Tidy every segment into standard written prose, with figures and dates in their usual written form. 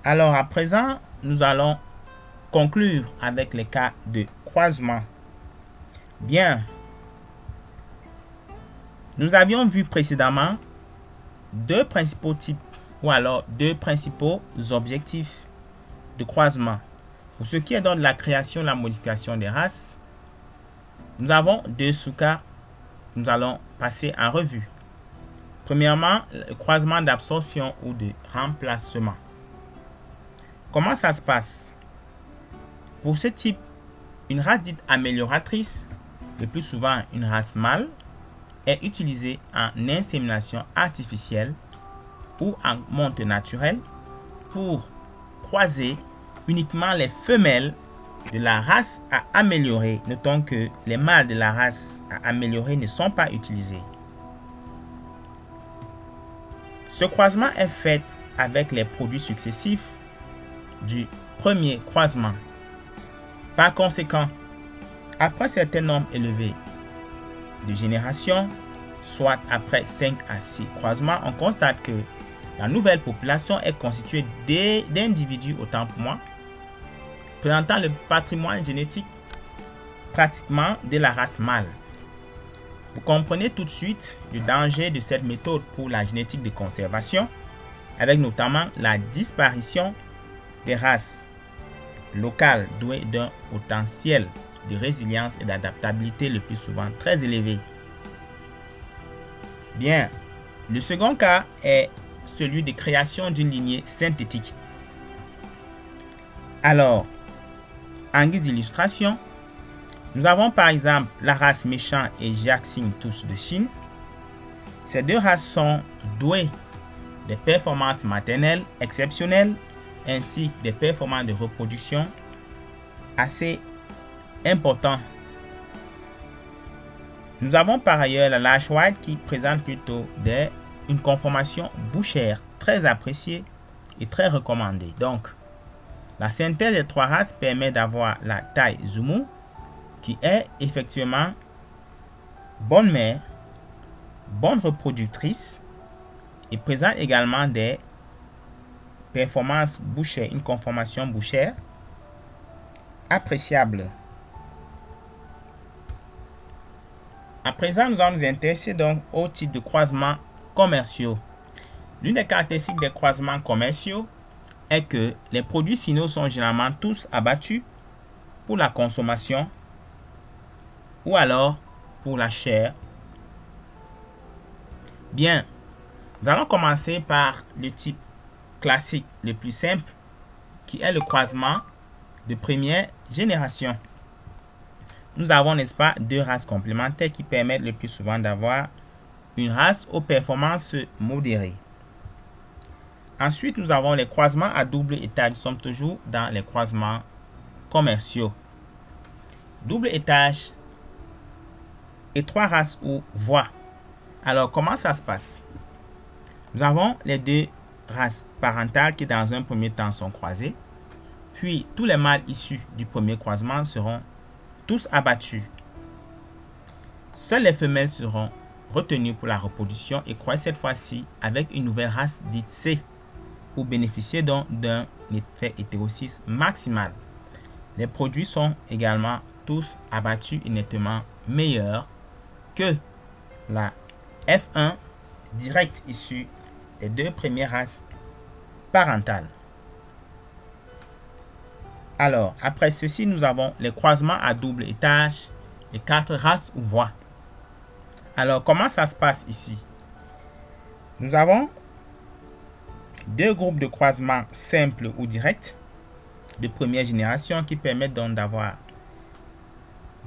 Alors à présent, nous allons conclure avec les cas de croisement. Bien, nous avions vu précédemment deux principaux types ou alors deux principaux objectifs de croisement. Pour ce qui est donc de la création et la modification des races, nous avons deux sous-cas que nous allons passer en revue. Premièrement, le croisement d'absorption ou de remplacement. Comment ça se passe? Pour ce type, une race dite amélioratrice, le plus souvent une race mâle, est utilisée en insémination artificielle ou en monte naturelle pour croiser uniquement les femelles de la race à améliorer. Notons que les mâles de la race à améliorer ne sont pas utilisés. Ce croisement est fait avec les produits successifs du premier croisement. Par conséquent, après un certain nombre élevé de générations, soit après 5 à 6 croisements, on constate que la nouvelle population est constituée d'individus, autant pour moi, présentant le patrimoine génétique pratiquement de la race mâle. Vous comprenez tout de suite le danger de cette méthode pour la génétique de conservation, avec notamment la disparition des races locales douées d'un potentiel de résilience et d'adaptabilité le plus souvent très élevé. Bien, le second cas est celui de création d'une lignée synthétique. Alors, en guise d'illustration, nous avons par exemple la race Méchant et Jiaxing tous de Chine. Ces deux races sont douées de performances maternelles exceptionnelles ainsi que des performances de reproduction assez importantes. Nous avons par ailleurs la Lash White qui présente plutôt une conformation bouchère très appréciée et très recommandée. Donc, la synthèse des trois races permet d'avoir la taille Zumu qui est effectivement bonne mère, bonne reproductrice et présente également des performances bouchères, une conformation bouchère appréciable. À présent, nous allons nous intéresser donc au type de croisements commerciaux. L'une des caractéristiques des croisements commerciaux est que les produits finaux sont généralement tous abattus pour la consommation ou alors pour la chair. Bien, nous allons commencer par le type classique le plus simple qui est le croisement de première génération. Nous avons, n'est-ce pas, deux races complémentaires qui permettent le plus souvent d'avoir une race aux performances modérées. Ensuite, nous avons les croisements à double étage. Nous sommes toujours dans les croisements commerciaux. Double étage et trois races ou voies. Alors, comment ça se passe? Nous avons les deux races parentales qui, dans un premier temps, sont croisées. Puis, tous les mâles issus du premier croisement seront tous abattus. Seules les femelles seront retenues pour la reproduction et croissent cette fois-ci avec une nouvelle race dite C pour bénéficier donc d'un effet hétérocysme maximal. Les produits sont également tous abattus et nettement meilleurs que la F1 directe issue des deux premières races parentales. Alors, après ceci, nous avons les croisements à double étage, les quatre races ou voies. Alors, comment ça se passe ici? Nous avons deux groupes de croisements simples ou directs de première génération qui permettent donc d'avoir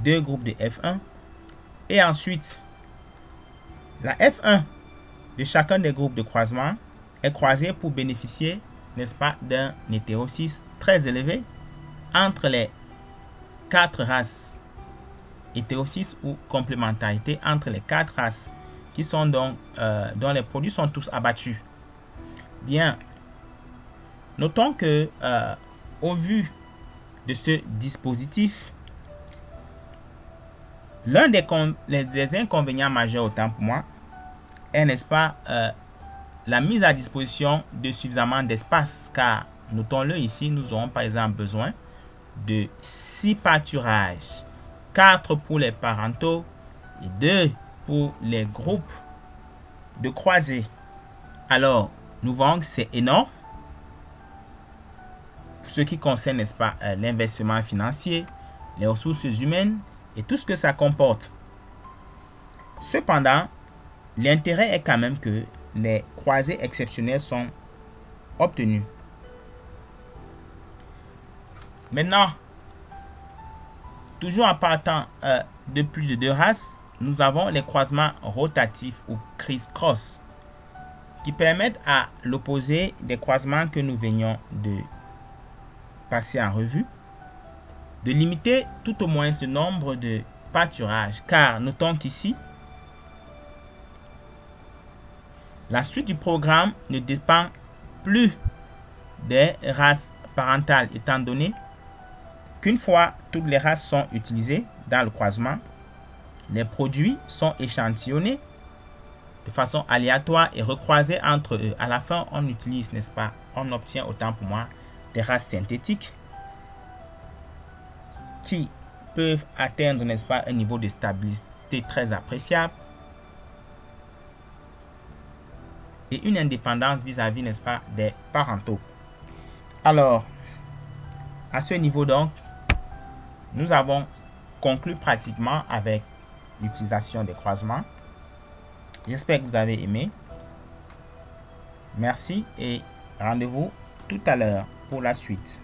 deux groupes de F1. Et ensuite, la F1 de chacun des groupes de croisement est croisée pour bénéficier, n'est-ce pas, d'un hétérocysme très élevé entre les quatre races, hétérocysme ou complémentarité entre les quatre races qui sont donc dont les produits sont tous abattus. Bien, notons que au vu de ce dispositif, l'un des inconvénients majeurs autant pour moi est, n'est-ce pas, la mise à disposition de suffisamment d'espace, car notons-le ici, nous aurons par exemple besoin de 6 pâturages, 4 pour les parentaux et 2 pour les groupes de croisés. Alors, nous voyons que c'est énorme. Pour ce qui concerne, n'est-ce pas, l'investissement financier, les ressources humaines et tout ce que ça comporte. Cependant, l'intérêt est quand même que les croisés exceptionnels sont obtenus. Maintenant, toujours en partant de plus de 2 races, nous avons les croisements rotatifs ou criss-cross qui permettent à l'opposé des croisements que nous venions de passer en revue de limiter tout au moins ce nombre de pâturages, car notons qu'ici, la suite du programme ne dépend plus des races parentales, étant donné qu'une fois toutes les races sont utilisées dans le croisement, les produits sont échantillonnés de façon aléatoire et recroisés entre eux. À la fin, on utilise, n'est-ce pas, on obtient autant pour moi des races synthétiques qui peuvent atteindre, n'est-ce pas, un niveau de stabilité très appréciable et une indépendance vis-à-vis, n'est-ce pas, des parentaux. Alors, à ce niveau donc, nous avons conclu pratiquement avec l'utilisation des croisements. J'espère que vous avez aimé. Merci et rendez-vous tout à l'heure pour la suite.